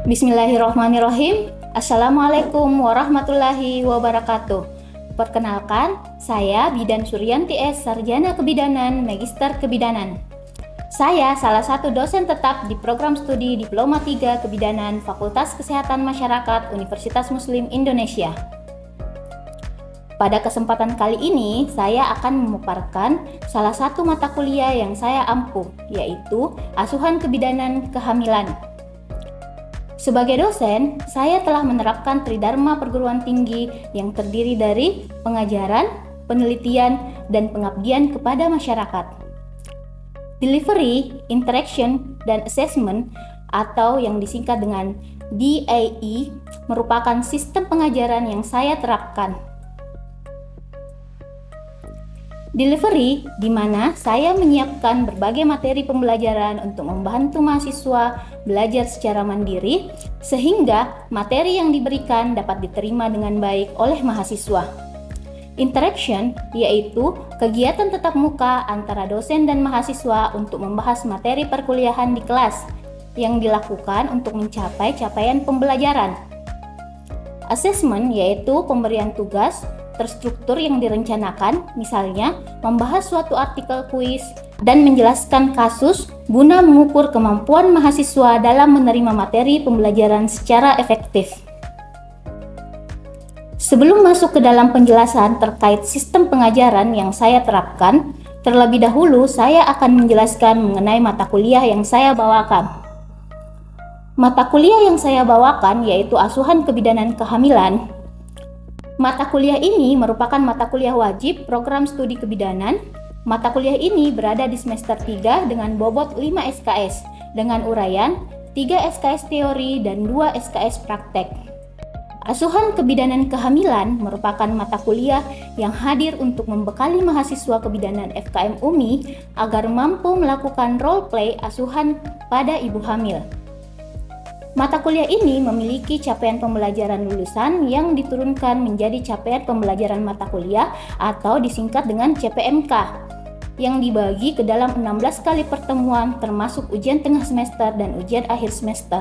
Bismillahirrahmanirrahim. Assalamualaikum warahmatullahi wabarakatuh. Perkenalkan, saya Bidan Suryanti S, Sarjana Kebidanan, Magister Kebidanan. Saya salah satu dosen tetap di program studi Diploma 3 Kebidanan Fakultas Kesehatan Masyarakat Universitas Muslim Indonesia. Pada kesempatan kali ini, saya akan memaparkan salah satu mata kuliah yang saya ampuh, yaitu Asuhan Kebidanan Kehamilan. Sebagai dosen, saya telah menerapkan Tridharma Perguruan Tinggi yang terdiri dari pengajaran, penelitian, dan pengabdian kepada masyarakat. Delivery, Interaction, dan Assessment atau yang disingkat dengan DAE merupakan sistem pengajaran yang saya terapkan. Delivery, di mana saya menyiapkan berbagai materi pembelajaran untuk membantu mahasiswa belajar secara mandiri, sehingga materi yang diberikan dapat diterima dengan baik oleh mahasiswa. Interaction, yaitu kegiatan tatap muka antara dosen dan mahasiswa untuk membahas materi perkuliahan di kelas, yang dilakukan untuk mencapai capaian pembelajaran. Assessment, yaitu pemberian tugas terstruktur yang direncanakan, misalnya membahas suatu artikel kuis dan menjelaskan kasus guna mengukur kemampuan mahasiswa dalam menerima materi pembelajaran secara efektif. Sebelum masuk ke dalam penjelasan terkait sistem pengajaran yang saya terapkan, terlebih dahulu saya akan menjelaskan mengenai mata kuliah yang saya bawakan. Mata kuliah yang saya bawakan yaitu Asuhan Kebidanan Kehamilan. Mata kuliah ini merupakan mata kuliah wajib program studi kebidanan. Mata kuliah ini berada di semester 3 dengan bobot 5 SKS dengan uraian 3 SKS teori dan 2 SKS praktek. Asuhan Kebidanan Kehamilan merupakan mata kuliah yang hadir untuk membekali mahasiswa kebidanan FKM UMI agar mampu melakukan role play asuhan pada ibu hamil. Mata kuliah ini memiliki capaian pembelajaran lulusan yang diturunkan menjadi capaian pembelajaran mata kuliah atau disingkat dengan CPMK yang dibagi ke dalam 16 kali pertemuan termasuk ujian tengah semester dan ujian akhir semester.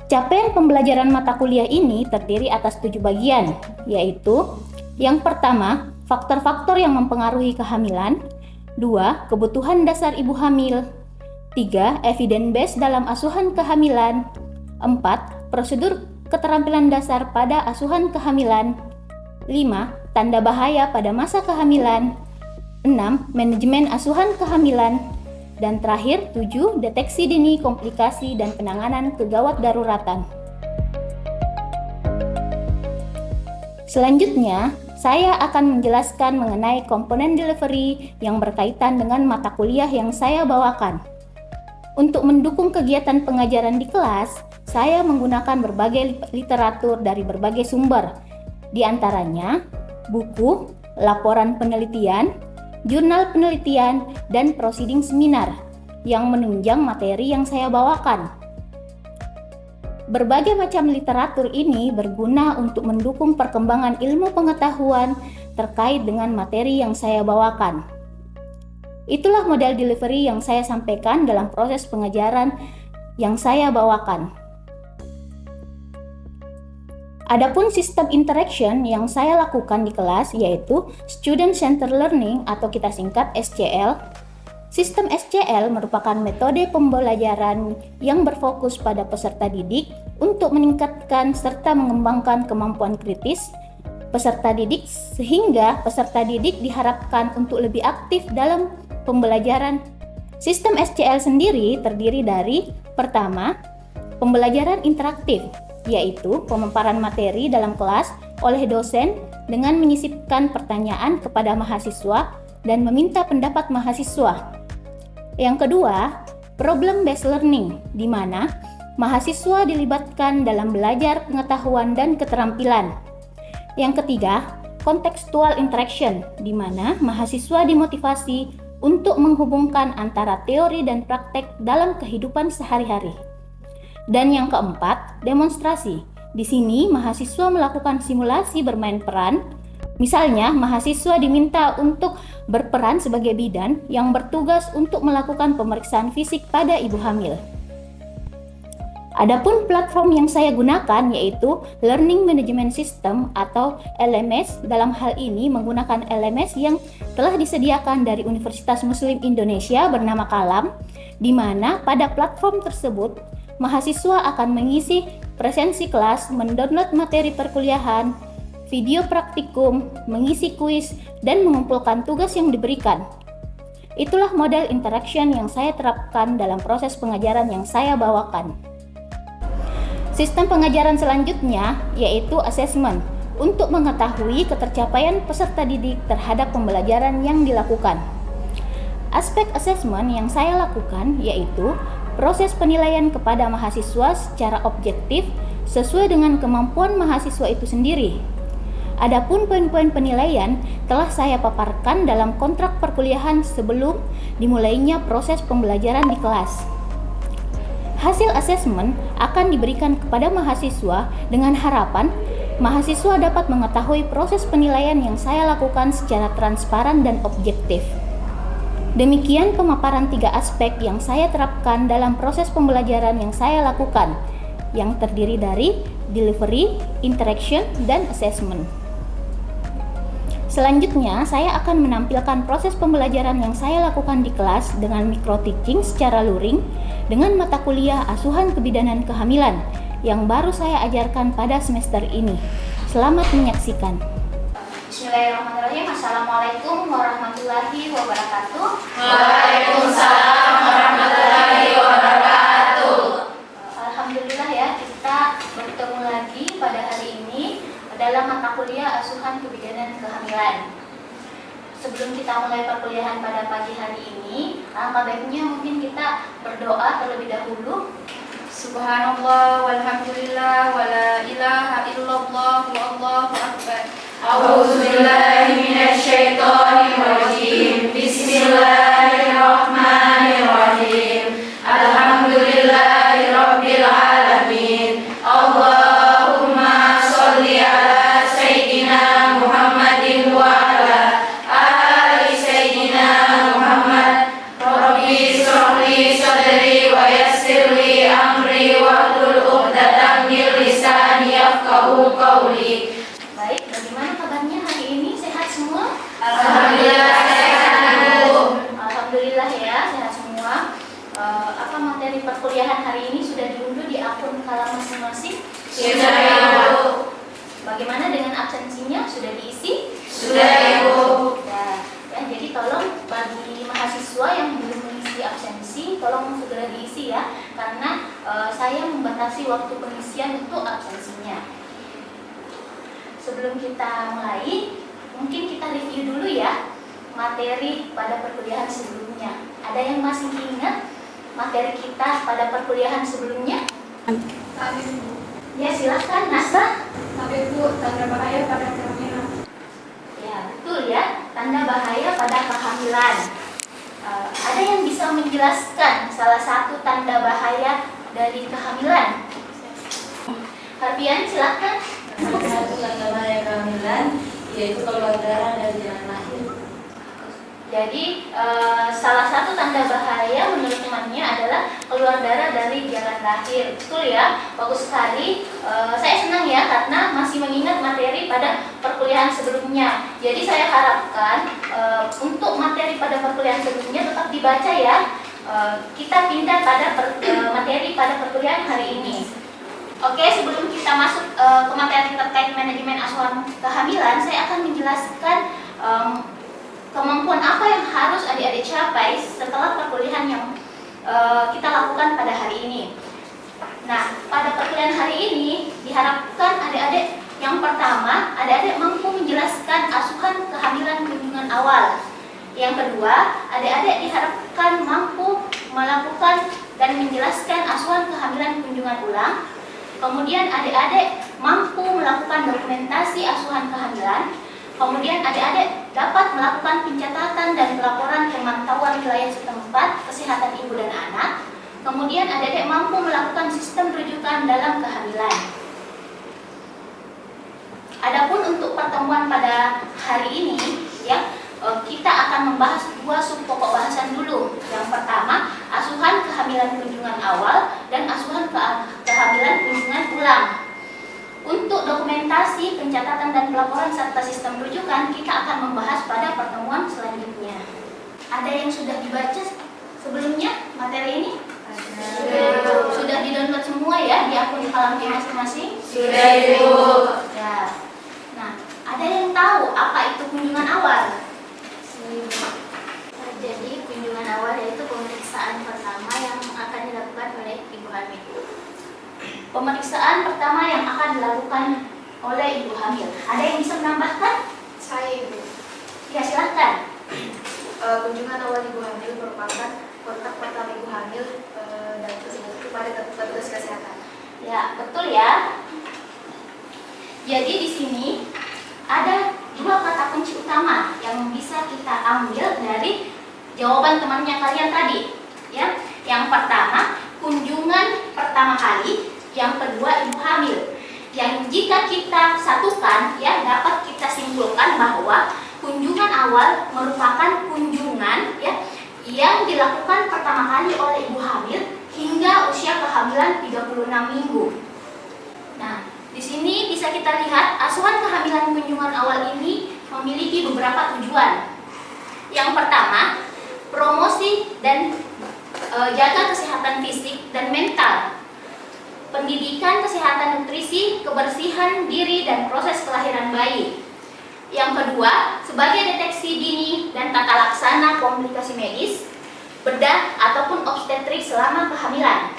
Capaian pembelajaran mata kuliah ini terdiri atas 7 bagian, yaitu yang pertama, faktor-faktor yang mempengaruhi kehamilan, 2. Kebutuhan dasar ibu hamil, 3. Evidence base dalam asuhan kehamilan, 4. Prosedur keterampilan dasar pada asuhan kehamilan, 5. Tanda bahaya pada masa kehamilan, 6. Manajemen asuhan kehamilan, dan terakhir 7. Deteksi dini komplikasi dan penanganan kegawat daruratan. Selanjutnya, saya akan menjelaskan mengenai komponen delivery yang berkaitan dengan mata kuliah yang saya bawakan. Untuk mendukung kegiatan pengajaran di kelas, saya menggunakan berbagai literatur dari berbagai sumber, di antaranya buku, laporan penelitian, jurnal penelitian, dan proceeding seminar yang menunjang materi yang saya bawakan. Berbagai macam literatur ini berguna untuk mendukung perkembangan ilmu pengetahuan terkait dengan materi yang saya bawakan. Itulah model delivery yang saya sampaikan dalam proses pengajaran yang saya bawakan. Adapun sistem interaction yang saya lakukan di kelas yaitu Student Centered Learning atau kita singkat SCL. Sistem SCL merupakan metode pembelajaran yang berfokus pada peserta didik untuk meningkatkan serta mengembangkan kemampuan kritis peserta didik sehingga peserta didik diharapkan untuk lebih aktif dalam pembelajaran. Sistem SCL sendiri terdiri dari pertama, pembelajaran interaktif, yaitu pemaparan materi dalam kelas oleh dosen dengan menyisipkan pertanyaan kepada mahasiswa dan meminta pendapat mahasiswa. Yang kedua, problem based learning, di mana mahasiswa dilibatkan dalam belajar pengetahuan dan keterampilan. Yang ketiga, contextual interaction, di mana mahasiswa dimotivasi untuk menghubungkan antara teori dan praktek dalam kehidupan sehari-hari. Dan yang keempat, demonstrasi. Di sini mahasiswa melakukan simulasi bermain peran. Misalnya, mahasiswa diminta untuk berperan sebagai bidan yang bertugas untuk melakukan pemeriksaan fisik pada ibu hamil. Adapun platform yang saya gunakan yaitu Learning Management System atau LMS. Dalam hal ini menggunakan LMS yang telah disediakan dari Universitas Muslim Indonesia bernama Kalam, di mana pada platform tersebut mahasiswa akan mengisi presensi kelas, mendownload materi perkuliahan, video praktikum, mengisi kuis, dan mengumpulkan tugas yang diberikan. Itulah model interaction yang saya terapkan dalam proses pengajaran yang saya bawakan. Sistem pengajaran selanjutnya yaitu assessment untuk mengetahui ketercapaian peserta didik terhadap pembelajaran yang dilakukan. Aspek assessment yang saya lakukan yaitu proses penilaian kepada mahasiswa secara objektif sesuai dengan kemampuan mahasiswa itu sendiri. Adapun poin-poin penilaian telah saya paparkan dalam kontrak perkuliahan sebelum dimulainya proses pembelajaran di kelas. Hasil asesmen akan diberikan kepada mahasiswa dengan harapan mahasiswa dapat mengetahui proses penilaian yang saya lakukan secara transparan dan objektif. Demikian pemaparan 3 aspek yang saya terapkan dalam proses pembelajaran yang saya lakukan, yang terdiri dari delivery, interaction, dan assessment. Selanjutnya, saya akan menampilkan proses pembelajaran yang saya lakukan di kelas dengan micro-teaching secara luring dengan mata kuliah asuhan kebidanan kehamilan yang baru saya ajarkan pada semester ini. Selamat menyaksikan. Bismillahirrahmanirrahim. Assalamualaikum warahmatullahi wabarakatuh. Waalaikumsalam warahmatullahi wabarakatuh. Alhamdulillah ya, kita bertemu lagi pada hari ini dalam mata kuliah asuhan kebidanan kehamilan. Sebelum kita mulai perkuliahan pada pagi hari ini, alangkah baiknya mungkin kita berdoa terlebih dahulu. Subhanallah walhamdulillah wala ilaha illallah wallahu akbar. A'udzu billahi minasyaitonir rajim. Bismillahirrahmanirrahim. Alhamdulillahirabbil alamin. Allahumma shalli ala sayyidina Muhammadin wa ala ali sayyidina Muhammad. Rabbi shrah li sadri wa yassir li amri wahlul 'uqdatam min lisani yafqahu qawli. Baik, bagaimana kabarnya hari ini? Sehat semua? Alhamdulillah sehat, Bu. Alhamdulillah ya, sehat semua. Apa materi perkuliahan hari ini sudah diunduh di akun Kalam masing-masing? Sudah, Ibu. Bagaimana dengan absensinya? Sudah diisi? Sudah, Ibu. Ya, jadi tolong bagi mahasiswa yang belum mengisi absensi, tolong segera diisi ya, karena saya membatasi waktu pengisian untuk absensinya. Sebelum kita mulai, mungkin kita review dulu ya materi pada perkuliahan sebelumnya. Ada yang masih ingat materi kita pada perkuliahan sebelumnya? Tapi Bu, Ya silahkan, Nasa. tapi Bu, tanda bahaya pada kehamilan. Ya betul ya, tanda bahaya pada kehamilan. Ada yang bisa menjelaskan salah satu tanda bahaya dari kehamilan? Harbian silahkan. Salah satu tanda bahaya kehamilan yaitu keluar darah dari jalan lahir. Jadi salah satu tanda bahaya menurut temannya adalah keluar darah dari jalan lahir. Betul ya, bagus sekali. Saya senang ya karena masih mengingat materi pada perkuliahan sebelumnya. Jadi saya harapkan untuk materi pada perkuliahan sebelumnya tetap dibaca ya. Kita pindah pada materi pada perkuliahan hari ini. Oke, sebelum kita masuk ke materi terkait manajemen asuhan kehamilan, saya akan menjelaskan kemampuan apa yang harus adik-adik capai setelah perkuliahan yang kita lakukan pada hari ini. Nah, pada perkuliahan hari ini diharapkan adik-adik yang pertama, adik-adik mampu menjelaskan asuhan kehamilan kunjungan awal. Yang kedua, adik-adik diharapkan mampu melakukan dan menjelaskan asuhan kehamilan kunjungan ulang. Kemudian adik-adik mampu melakukan dokumentasi asuhan kehamilan. Kemudian adik-adik dapat melakukan pencatatan dan pelaporan pemantauan wilayah setempat kesehatan ibu dan anak. Kemudian adik-adik mampu melakukan sistem rujukan dalam kehamilan. Adapun untuk pertemuan pada hari ini, ya, kita akan membahas 2 sub pokok bahasan dulu. Yang pertama, asuhan kehamilan kunjungan awal dan asuhan kehamilan kehamilan kunjungan ulang. Untuk dokumentasi, pencatatan dan pelaporan serta sistem rujukan kita akan membahas pada pertemuan selanjutnya. Ada yang sudah dibaca sebelumnya materi ini? Sudah di-download semua ya di akun kalamnya masing-masing? Sudah, Ibu. Ya. Nah, ada yang tahu apa itu kunjungan awal? Jadi kunjungan awal yaitu pemeriksaan pertama yang akan dilakukan oleh ibu hamil. Pemeriksaan pertama yang akan dilakukan oleh ibu hamil. Ada yang bisa menambahkan? Saya Ibu. Ya, silahkan. Kunjungan awal ibu hamil merupakan kontak pertama ibu hamil dan tersebut kepada petugas kesehatan. Ya, betul ya. Jadi di sini ada dua kata kunci utama yang bisa kita ambil dari jawaban temannya kalian tadi. Ya, yang pertama kunjungan pertama kali, yang kedua ibu hamil. Yang jika kita satukan ya dapat kita simpulkan bahwa kunjungan awal merupakan kunjungan ya yang dilakukan pertama kali oleh ibu hamil hingga usia kehamilan 36 minggu. Nah, di sini bisa kita lihat asuhan kehamilan kunjungan awal ini memiliki beberapa tujuan. Yang pertama, promosi dan jaga kesehatan fisik dan mental, pendidikan kesehatan nutrisi, kebersihan diri dan proses kelahiran bayi. Yang kedua, sebagai deteksi dini dan tata laksana komplikasi medis, bedah ataupun obstetrik selama kehamilan.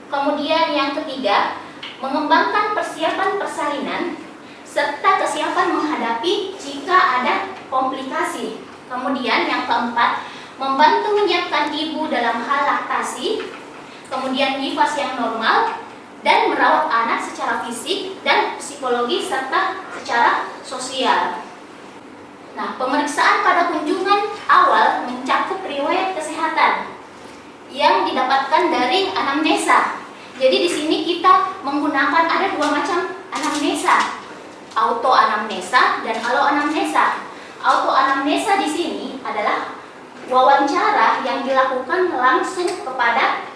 Kemudian yang ketiga, mengembangkan persiapan persalinan serta kesiapan menghadapi jika ada komplikasi. Kemudian yang keempat, membantu menyiapkan ibu dalam hal laktasi, kemudian nifas yang normal, dan merawat anak secara fisik dan psikologi serta secara sosial. Nah, pemeriksaan pada kunjungan awal mencakup riwayat kesehatan yang didapatkan dari anamnesa. Jadi di sini kita menggunakan ada dua macam anamnesa, auto anamnesa dan alo anamnesa. Auto anamnesa di sini adalah wawancara yang dilakukan langsung kepada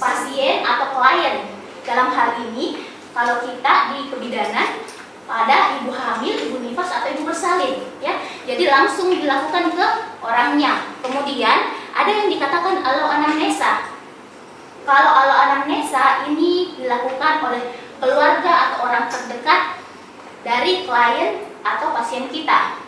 pasien atau klien. Dalam hal ini, kalau kita di kebidanan pada ibu hamil, ibu nifas atau ibu bersalin, ya, jadi langsung dilakukan ke orangnya. Kemudian ada yang dikatakan alo anamnesa. Kalau alo anamnesa ini dilakukan oleh keluarga atau orang terdekat dari klien atau pasien kita.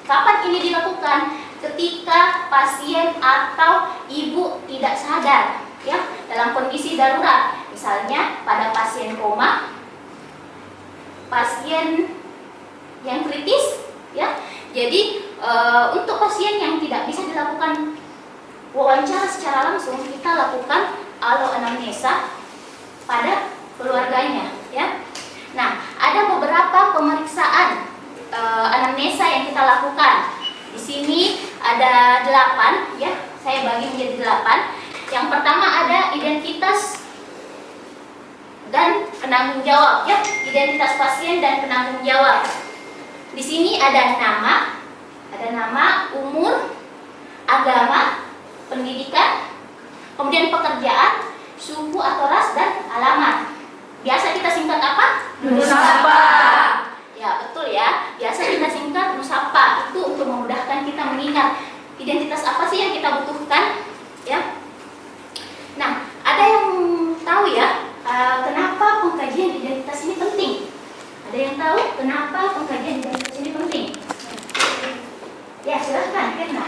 Kapan ini dilakukan? Ketika pasien atau ibu tidak sadar, ya, dalam kondisi darurat. Misalnya pada pasien koma, pasien yang kritis, ya. Jadi untuk pasien yang tidak bisa dilakukan wawancara secara langsung, kita lakukan alo anamnesa pada keluarganya, ya. Nah, ada beberapa pemeriksaan anamnesa yang kita lakukan. Di sini ada 8, ya. Saya bagi menjadi 8. Yang pertama ada identitas dan penanggung jawab, ya, identitas pasien dan penanggung jawab. Di sini ada nama, umur, agama, pendidikan, kemudian pekerjaan, suku atau ras dan alamat. Biasa kita singkat apa? Nusapa. Ya, betul ya. Biasa kita singkat Nusapa. Itu untuk memudahkan kita mengingat identitas apa sih yang kita butuhkan, ya. Nah, ada yang tahu ya kenapa pengkajian identitas ini penting? Ada yang tahu kenapa pengkajian identitas ini penting? Ya, silahkan, Kirna.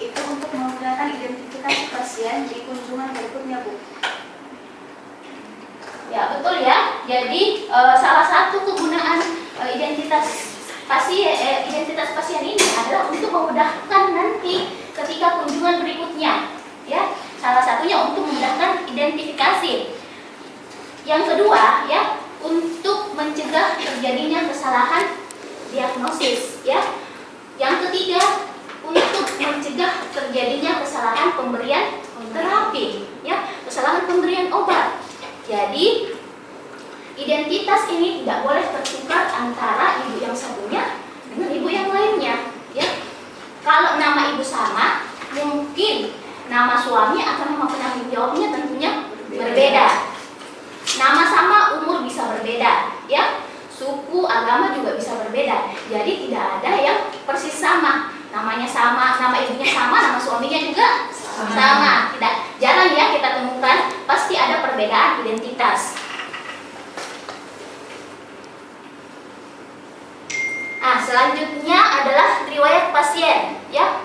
Itu untuk memudahkan identifikasi pasien di kunjungan berikutnya, Bu. Ya, betul ya. Jadi salah satu kegunaan identitas pasien ini adalah untuk memudahkan nanti ketika kunjungan berikutnya, ya. Salah satunya untuk memudahkan identifikasi. Yang kedua, ya, untuk mencegah terjadinya kesalahan diagnosis, ya. Yang ketiga, untuk mencegah terjadinya kesalahan pemberian terapi, ya, kesalahan pemberian obat. Jadi identitas ini tidak boleh tertukar antara ibu yang satunya dengan ibu yang lainnya, ya. Kalau nama ibu sama, mungkin nama suami atau nama penanggung jawabnya tentunya berbeda. Nama sama umur bisa berbeda, ya. Suku, agama juga bisa berbeda. Jadi tidak ada yang persis sama. Namanya sama, nama ibunya sama, nama suaminya juga sama. Tidak, jarang ya kita temukan, pasti ada perbedaan identitas. Nah, selanjutnya adalah riwayat pasien, ya.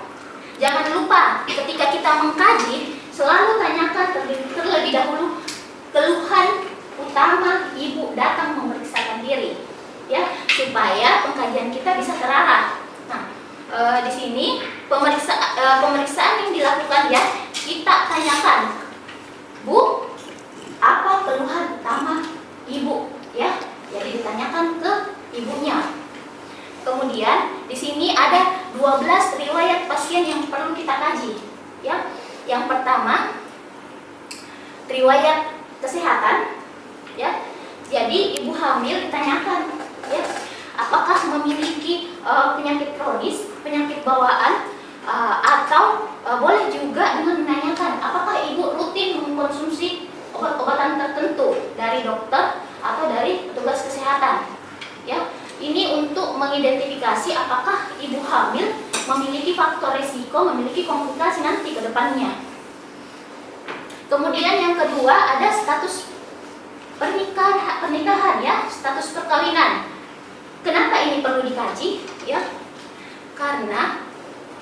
Jangan lupa ketika kita mengkaji selalu tanyakan terlebih dahulu keluhan utama ibu datang memeriksakan diri, ya, supaya pengkajian kita bisa terarah. Nah, di sini pemeriksaan yang dilakukan, ya, kita tanyakan, Bu, apa keluhan utama ibu, ya? Jadi ditanyakan ke ibunya. Kemudian di sini ada 12 riwayat pasien yang perlu kita kaji, ya. Yang pertama, riwayat kesehatan, ya. Jadi ibu hamil ditanyakan, ya, apakah memiliki penyakit kronis, penyakit bawaan, atau boleh juga dengan menanyakan apakah ibu rutin mengkonsumsi obat-obatan tertentu dari dokter atau dari petugas kesehatan, ya. Ini untuk mengidentifikasi apakah ibu hamil memiliki faktor risiko, memiliki komplikasi nanti ke depannya. Kemudian yang kedua ada status pernikahan, ya, status perkawinan. Kenapa ini perlu dikaji, ya? Karena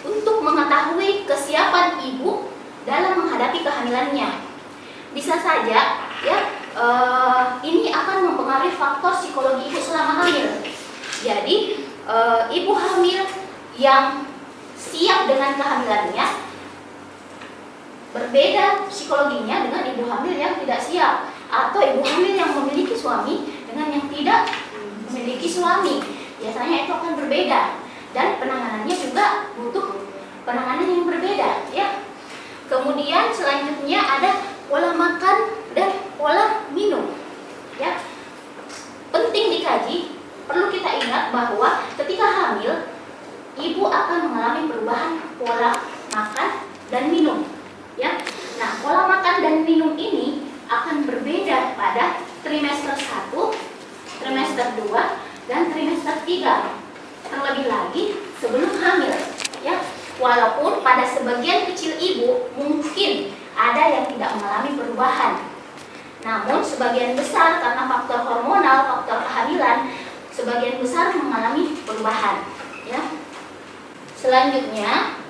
untuk mengetahui kesiapan ibu dalam menghadapi kehamilannya. Bisa saja, ya, ini akan mempengaruhi faktor psikologi ibu selama hamil. Jadi ibu hamil yang siap dengan kehamilannya berbeda psikologinya dengan ibu hamil yang tidak siap, atau ibu hamil yang memiliki suami dengan yang tidak memiliki suami. Biasanya itu akan berbeda, dan penanganannya juga butuh penanganan yang berbeda, ya. Kemudian selanjutnya ada pola makan dan pola minum, ya. Penting dikaji. Perlu kita ingat bahwa ketika hamil, ibu akan mengalami perubahan pola makan dan minum, ya. Nah, pola makan dan minum ini akan berbeda pada trimester 1, trimester 2, dan trimester 3. Terlebih lagi sebelum hamil, ya. Walaupun pada sebagian kecil ibu mungkin ada yang tidak mengalami perubahan, namun sebagian besar karena faktor hormonal, faktor kehamilan, sebagian besar mengalami perubahan, ya. Selanjutnya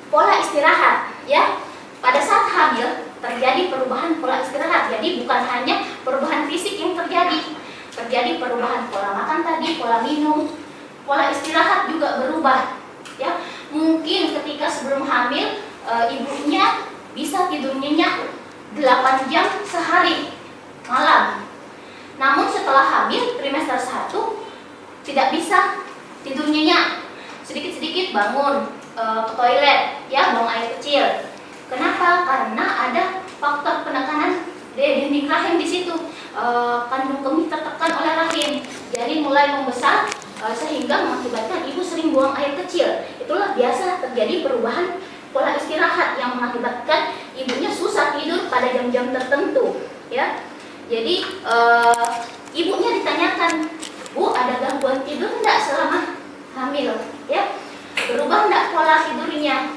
pola istirahat, ya. Pada saat hamil terjadi perubahan pola istirahat. Jadi bukan hanya perubahan fisik yang terjadi perubahan pola makan tadi, pola minum, pola istirahat juga berubah, ya. Mungkin ketika sebelum hamil ibunya bisa tidur nyenyak 8 jam sehari malam. Namun setelah hamil trimester 1 tidak bisa tidur nyenyak, sedikit-sedikit bangun ke toilet, ya, buang air kecil. Kenapa? Karena ada faktor penekanan dinding rahim di situ, kandung kemih tertekan oleh rahim, jadi mulai membesar sehingga mengakibatkan ibu sering buang air kecil. Itulah biasa terjadi perubahan pola istirahat yang mengakibatkan ibunya susah tidur pada jam-jam tertentu, ya. Jadi ibunya ditanyakan, Bu, ada gangguan tidur enggak selama hamil, ya? Berubah enggak pola tidurnya?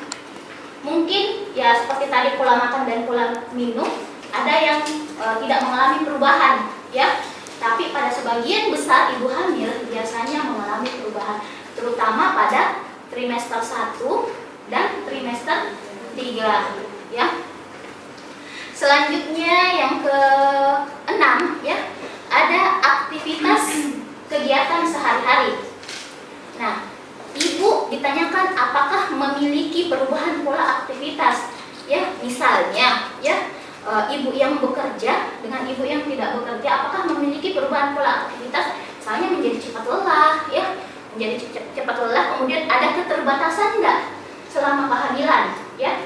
Mungkin ya seperti tadi pola makan dan pola minum ada yang tidak mengalami perubahan, ya. Tapi pada sebagian besar ibu hamil biasanya mengalami perubahan, terutama pada trimester 1 dan trimester 3, ya. Selanjutnya yang ke-6, ya, ada aktivitas kegiatan sehari-hari. Nah, ibu ditanyakan apakah memiliki perubahan pola aktivitas, ya. Misalnya, ya, ibu yang bekerja dengan ibu yang tidak bekerja, apakah memiliki perubahan pola aktivitas? Misalnya menjadi cepat lelah, ya, menjadi cepat lelah. Kemudian ada keterbatasan enggak selama kehamilan, ya?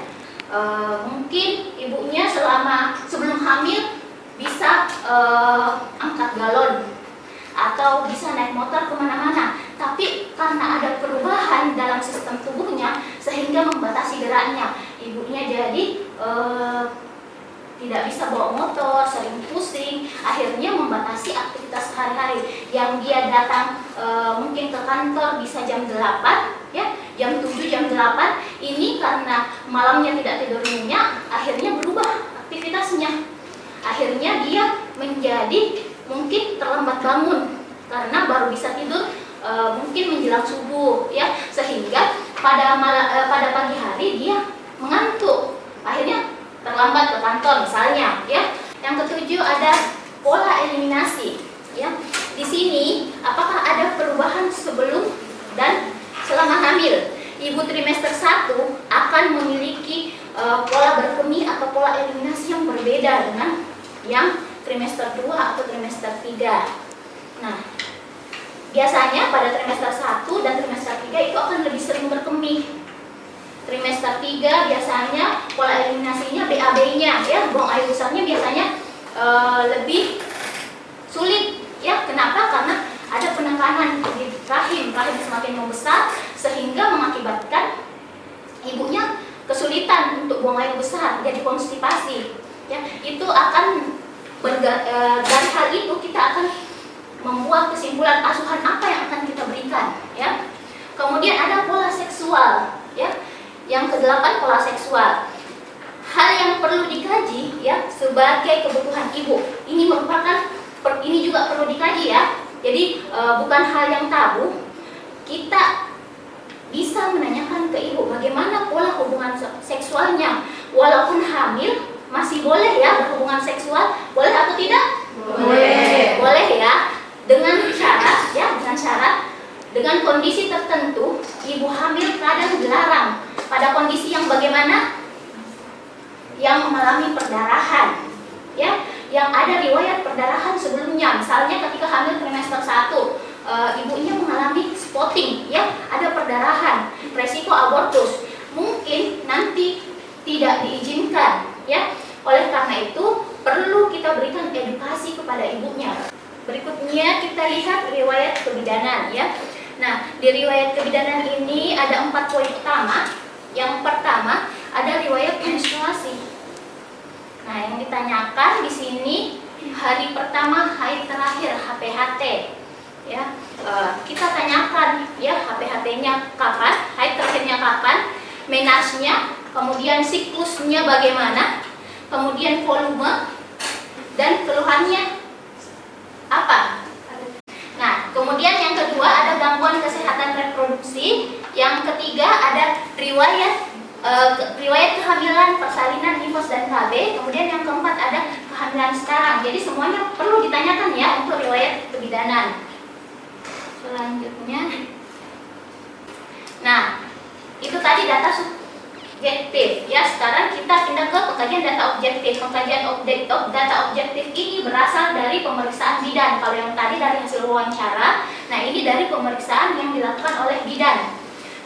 Mungkin ibunya sebelum hamil bisa angkat galon atau bisa naik motor kemana-mana, tapi karena ada perubahan dalam sistem tubuhnya sehingga membatasi geraknya, ibunya jadi tidak bisa bawa motor, sering pusing. pusing, akhirnya membatasi aktivitas sehari-hari. Yang dia datang mungkin ke kantor bisa jam 8, ya, jam 7, jam 8, ini karena malamnya tidak tidur nyenyak, akhirnya berubah aktivitasnya. Akhirnya dia menjadi mungkin terlambat bangun karena baru bisa tidur mungkin menjelang subuh, ya, sehingga pada pagi hari dia mengantuk, akhirnya terlambat ke kantor misalnya, ya. Yang ketujuh ada pola eliminasi, ya. Di sini apakah ada perubahan sebelum dan selama hamil? Ibu trimester 1 akan memiliki pola berkemih atau pola eliminasi yang berbeda dengan yang trimester 2 atau trimester 3. Nah, biasanya pada trimester 1 dan trimester 3 itu akan lebih sering berkemih. Trimester 3 biasanya pola eliminasinya BAB-nya, ya, buang air besarnya biasanya lebih sulit, ya. Kenapa? Karena ada penekanan di rahim semakin membesar sehingga mengakibatkan ibunya kesulitan untuk buang air besar, jadi konstipasi, ya. Itu akan dari hal itu kita akan membuat kesimpulan asuhan apa yang akan kita berikan, ya. Kemudian ada pola seksual, ya. Yang ke-8 pola seksual. Hal yang perlu dikaji, ya, sebagai kebutuhan ibu. Ini juga perlu dikaji, ya. Jadi bukan hal yang tabu. Kita bisa menanyakan ke ibu bagaimana pola hubungan seksualnya. Walaupun hamil masih boleh, ya, berhubungan seksual, boleh atau tidak? Boleh. Boleh, ya. Dengan syarat, ya, dengan kondisi tertentu, ibu hamil kadang dilarang. Pada kondisi yang bagaimana? Yang mengalami perdarahan, ya, yang ada riwayat perdarahan sebelumnya. Misalnya ketika hamil trimester 1, ibunya mengalami spotting, ya, ada perdarahan, resiko abortus, mungkin nanti tidak diizinkan, ya. Oleh karena itu perlu kita berikan edukasi kepada ibunya. Berikutnya kita lihat riwayat kebidanan, ya. Nah, di riwayat kebidanan ini ada 4 poin utama. Yang pertama ada riwayat menstruasi. Nah, yang ditanyakan di sini hari pertama, haid terakhir, HPHT, ya. Kita tanyakan, ya, HPHT-nya kapan, haid terakhirnya kapan, menarche-nya, kemudian siklusnya bagaimana, kemudian volume, dan keluhannya apa. Nah, kemudian yang kedua ada gangguan kesehatan reproduksi. Yang ketiga ada riwayat kehamilan, persalinan, nifas, dan KB. Kemudian yang keempat ada kehamilan sekarang. Jadi semuanya perlu ditanyakan, ya, untuk riwayat kebidanan. Selanjutnya, nah, itu tadi data subjektif, ya. Sekarang kita pindah ke pengkajian data objektif. Pengkajian data objektif ini berasal dari pemeriksaan bidan. Kalau yang tadi dari hasil wawancara, nah ini dari pemeriksaan yang dilakukan oleh bidan.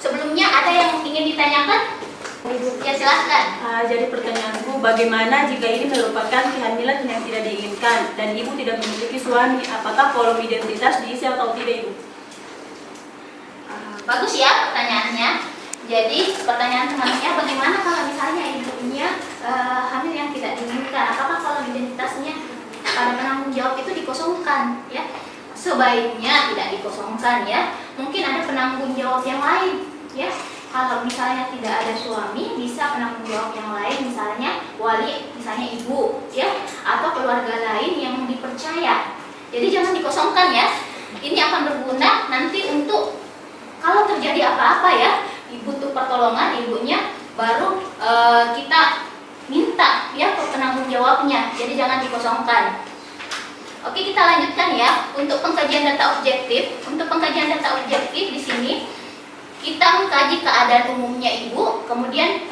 Sebelumnya ada yang ingin ditanyakan? Ya, silahkan. Jadi pertanyaanku, bagaimana jika ini merupakan kehamilan yang tidak diinginkan dan ibu tidak memiliki suami? Apakah kolom identitas diisi atau tidak, Ibu? Bagus, ya, pertanyaannya. Jadi pertanyaan temannya, bagaimana kalau misalnya ibunya hamil yang tidak diinginkan? Apakah kolom identitasnya pada penanggung jawab itu dikosongkan, ya? Sebaiknya tidak dikosongkan, ya. Mungkin ada penanggung jawab yang lain, ya. Kalau misalnya tidak ada suami, bisa penanggung jawab yang lain, misalnya wali, misalnya ibu, ya, atau keluarga lain yang dipercaya. Jadi jangan dikosongkan, ya. Ini akan berguna nanti untuk kalau terjadi apa-apa, ya, butuh pertolongan ibunya, baru kita minta, ya, ke penanggung jawabnya. Jadi jangan dikosongkan. Oke, kita lanjutkan, ya, untuk pengkajian data objektif. Untuk pengkajian data objektif di sini kita mengkaji keadaan umumnya ibu, kemudian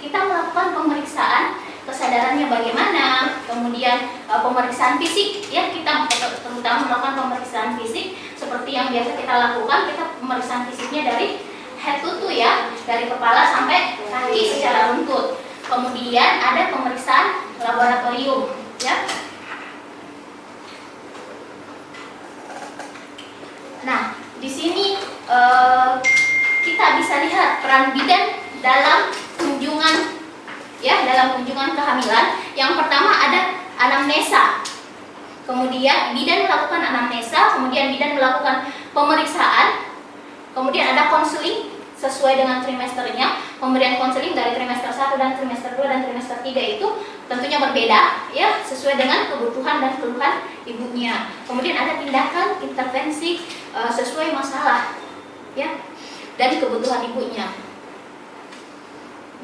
kita melakukan pemeriksaan kesadarannya bagaimana, kemudian pemeriksaan fisik, ya, kita terutama melakukan pemeriksaan fisik seperti yang biasa kita lakukan. Kita pemeriksaan fisiknya dari head to toe, ya, dari kepala sampai kaki secara runtut. Kemudian ada pemeriksaan laboratorium, ya. Nah, di sini kita bisa lihat peran bidan dalam kunjungan, ya, dalam kunjungan kehamilan. Yang pertama ada anamnesa. Kemudian bidan melakukan anamnesa, kemudian bidan melakukan pemeriksaan, kemudian ada konseling sesuai dengan trimesternya. Pemberian konseling dari trimester 1 dan trimester 2 dan trimester 3 itu tentunya berbeda ya, sesuai dengan kebutuhan dan keluhan ibunya. Kemudian ada tindakan intervensi sesuai masalah ya dan kebutuhan ibunya.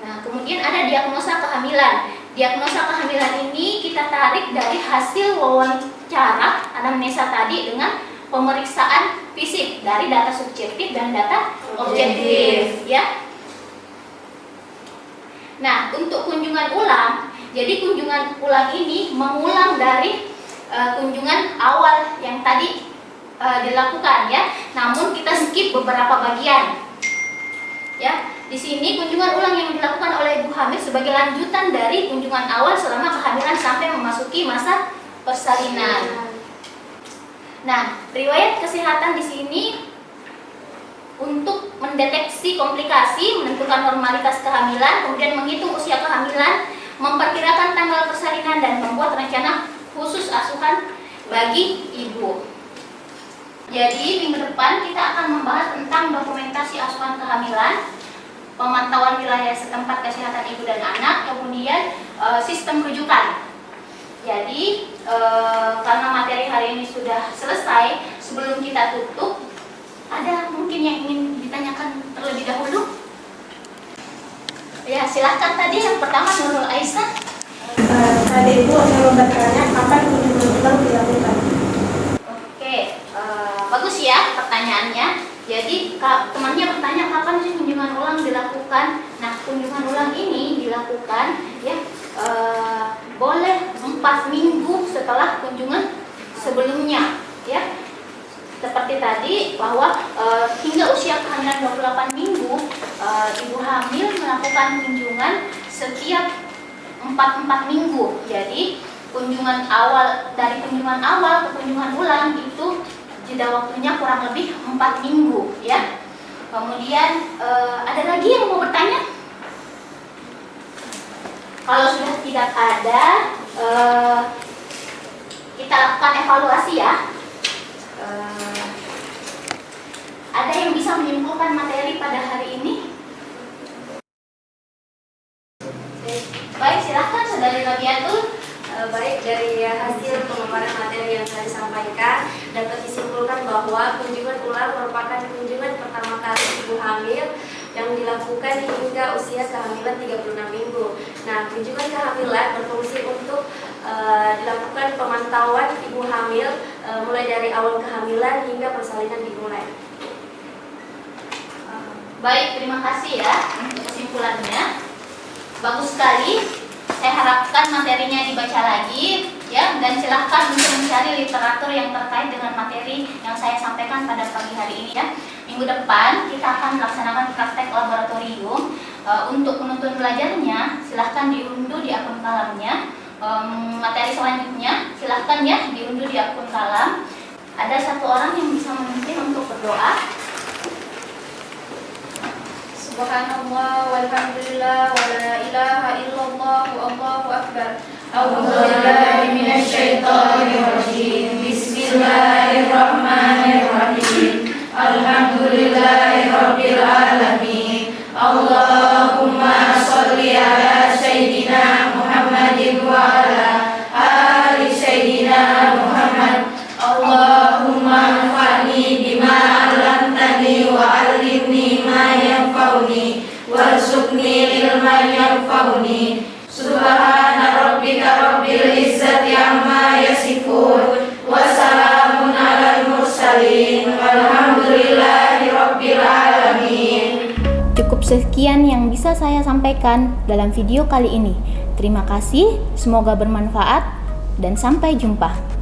Nah, kemudian ada diagnosa kehamilan. Diagnosa kehamilan ini kita tarik dari hasil wawancara anamnesa tadi dengan pemeriksaan fisik dari data subjektif dan data objektif ya. Nah, untuk kunjungan ulang, jadi kunjungan ulang ini mengulang dari kunjungan awal yang tadi dilakukan ya. Namun kita skip beberapa bagian. Ya, di sini kunjungan ulang yang dilakukan oleh ibu hamil sebagai lanjutan dari kunjungan awal selama kehamilan sampai memasuki masa persalinan. Nah, riwayat kesehatan di sini untuk mendeteksi komplikasi, menentukan normalitas kehamilan, kemudian menghitung usia kehamilan, memperkirakan tanggal persalinan, dan membuat rencana khusus asuhan bagi ibu. Jadi minggu depan kita akan membahas tentang dokumentasi asuhan kehamilan, pemantauan wilayah setempat kesehatan ibu dan anak, kemudian sistem rujukan. Jadi karena materi hari ini sudah selesai, sebelum kita tutup, ada mungkin yang ingin ditanyakan terlebih dahulu? Ya, silahkan. Tadi yang pertama Nurul Aisyah. Tadi Ibu saya bertanya kapan kunjungan ulang dilakukan? Oke, bagus ya pertanyaannya. Jadi temannya bertanya kapan sih kunjungan ulang dilakukan. Nah, kunjungan ulang ini dilakukan ya boleh 4 minggu setelah kunjungan sebelumnya ya. Seperti tadi bahwa hingga usia kehamilan 28 minggu ibu hamil melakukan kunjungan setiap 4 minggu. Jadi kunjungan awal, dari kunjungan awal ke kunjungan ulang itu jeda waktunya kurang lebih 4 minggu ya. Kemudian ada lagi yang mau bertanya? Kalau sudah tidak ada, kita lakukan evaluasi ya. Ada yang bisa menyimpulkan materi pada hari ini? Baik, silahkan Saudari Rabiatul. Baik, dari hasil pemaparan materi yang saya sampaikan dapat disimpulkan bahwa kunjungan ulang merupakan kunjungan pertama kali ibu hamil yang dilakukan hingga usia kehamilan 36 minggu. Nah, kunjungan kehamilan berfungsi untuk dilakukan pemantauan ibu hamil mulai dari awal kehamilan hingga persalinan dimulai. Baik, terima kasih ya untuk kesimpulannya. Bagus sekali. Saya harapkan materinya dibaca lagi ya, dan silahkan untuk mencari literatur yang terkait dengan materi yang saya sampaikan pada pagi hari ini ya. Minggu depan kita akan melaksanakan praktek laboratorium. Untuk penuntun belajarnya silahkan diunduh di akun kalamnya. Materi selanjutnya silahkan ya diunduh di akun kalam. Ada satu orang yang bisa memimpin untuk berdoa. Subhanallah walhamdulillah wa la ilaha illallah wallahu akbar. A'udzubillahi minasyaitonirrajim. Bismillahirrahmanirrahim. Alhamdulillahirabbil alamin. Allahumma shalli ala sayyidina Muhammadin wa ala ali sayyidina Muhammad. Allahumma anfa'ni bima 'allamtani wa 'allimni ma yanfa'uni warzuqni ilman yanfa'uni. Subhana rabbika rabbil izzati amma yasifun wa salamun 'alal mursalin walhamdulillahi rabbil alamin. Cukup sekian yang bisa saya sampaikan dalam video kali ini. Terima kasih, semoga bermanfaat dan sampai jumpa.